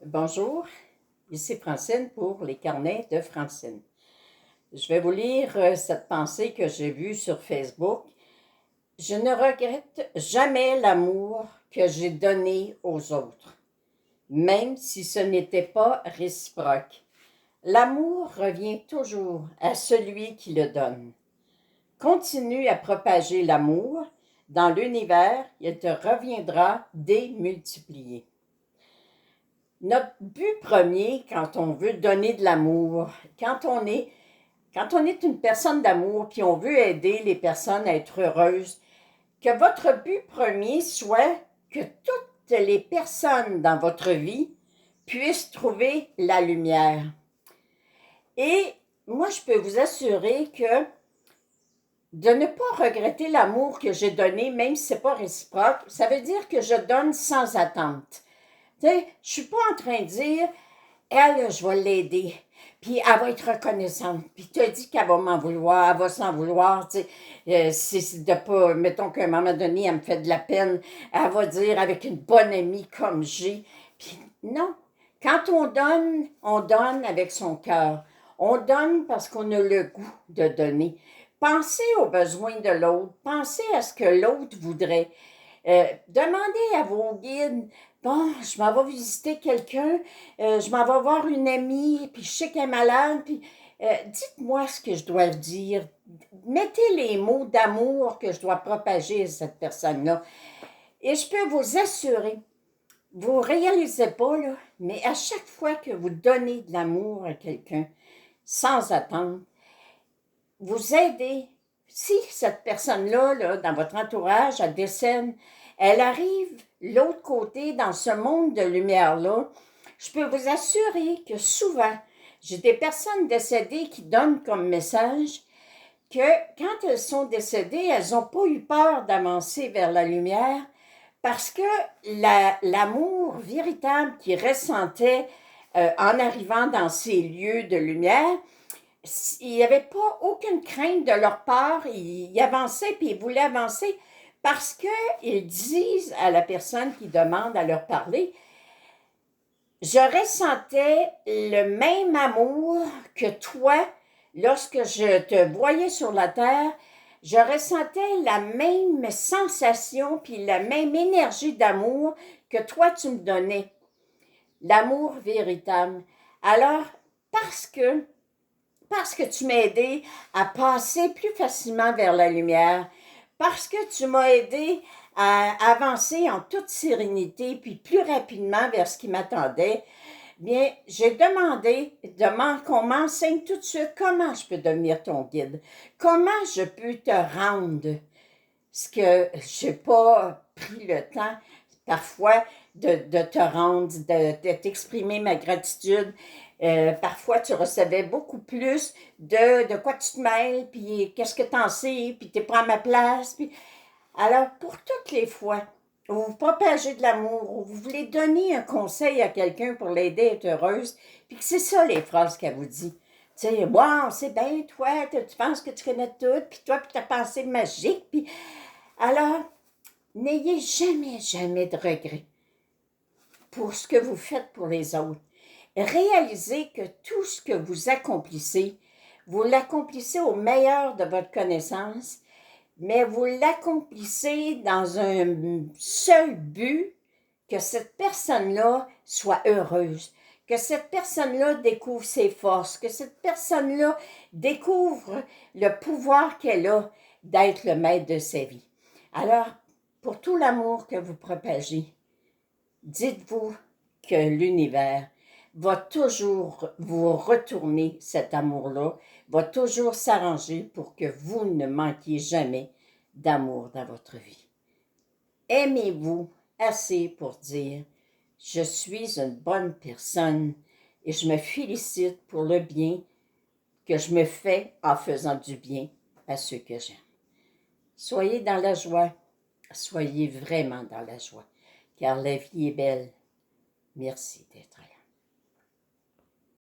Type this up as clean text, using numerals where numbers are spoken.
Bonjour, ici Francine pour les carnets de Francine. Je vais vous lire cette pensée que j'ai vue sur Facebook. Je ne regrette jamais l'amour que j'ai donné aux autres, même si ce n'était pas réciproque. L'amour revient toujours à celui qui le donne. Continue à propager l'amour. Dans l'univers, il te reviendra démultiplié. Notre but premier quand on veut donner de l'amour, quand on est une personne d'amour puis on veut aider les personnes à être heureuses, que votre but premier soit que toutes les personnes dans votre vie puissent trouver la lumière. Et moi, je peux vous assurer que de ne pas regretter l'amour que j'ai donné, même si ce n'est pas réciproque, ça veut dire que je donne sans attente. Tu sais, je ne suis pas en train de dire, elle, je vais l'aider, puis elle va être reconnaissante, puis tu as dit qu'elle va m'en vouloir, elle va s'en vouloir, tu sais, c'est de pas, mettons qu'à un moment donné, elle me fait de la peine, elle va dire avec une bonne amie comme j'ai, puis non, quand on donne avec son cœur, on donne parce qu'on a le goût de donner. Pensez aux besoins de l'autre, pensez à ce que l'autre voudrait. Demandez à vos guides, bon, je m'en vais visiter quelqu'un, je m'en vais voir une amie, puis je sais qu'elle est malade, puis dites-moi ce que je dois dire. Mettez les mots d'amour que je dois propager à cette personne-là. Et je peux vous assurer, vous ne réalisez pas, là, mais à chaque fois que vous donnez de l'amour à quelqu'un, sans attendre, vous aidez. Si cette personne-là, là, dans votre entourage, elle décède, elle arrive l'autre côté dans ce monde de lumière-là, je peux vous assurer que souvent, j'ai des personnes décédées qui donnent comme message que quand elles sont décédées, elles n'ont pas eu peur d'avancer vers la lumière parce que l'amour véritable qu'ils ressentaient en arrivant dans ces lieux de lumière, il n'y avait pas aucune crainte de leur part. Ils avançaient puis ils voulaient avancer parce qu'ils disent à la personne qui demande à leur parler, je ressentais le même amour que toi lorsque je te voyais sur la terre. Je ressentais la même sensation puis la même énergie d'amour que toi tu me donnais. L'amour véritable. Alors, parce que tu m'as aidé à passer plus facilement vers la lumière, parce que tu m'as aidé à avancer en toute sérénité, puis plus rapidement vers ce qui m'attendait, bien, j'ai demandé qu'on m'enseigne tout de suite comment je peux devenir ton guide, comment je peux te rendre ce que je n'ai pas pris le temps parfois de te rendre, de t'exprimer ma gratitude. Parfois, tu recevais beaucoup plus de quoi tu te mêles, puis qu'est-ce que tu en sais, puis tu es pas à ma place. Puis... Alors, pour toutes les fois où vous propagez de l'amour, où vous voulez donner un conseil à quelqu'un pour l'aider à être heureuse, puis que c'est ça les phrases qu'elle vous dit. Tu sais, wow, c'est bien, toi, tu penses que tu connais tout, puis toi, puis ta pensée magique, puis... Alors, n'ayez jamais, jamais de regrets pour ce que vous faites pour les autres. Réalisez que tout ce que vous accomplissez, vous l'accomplissez au meilleur de votre connaissance, mais vous l'accomplissez dans un seul but, que cette personne-là soit heureuse, que cette personne-là découvre ses forces, que cette personne-là découvre le pouvoir qu'elle a d'être le maître de sa vie. Alors, pour tout l'amour que vous propagez, dites-vous que l'univers va toujours vous retourner cet amour-là, va toujours s'arranger pour que vous ne manquiez jamais d'amour dans votre vie. Aimez-vous assez pour dire « Je suis une bonne personne et je me félicite pour le bien que je me fais en faisant du bien à ceux que j'aime. » Soyez dans la joie, soyez vraiment dans la joie, car la vie est belle. Merci d'être là.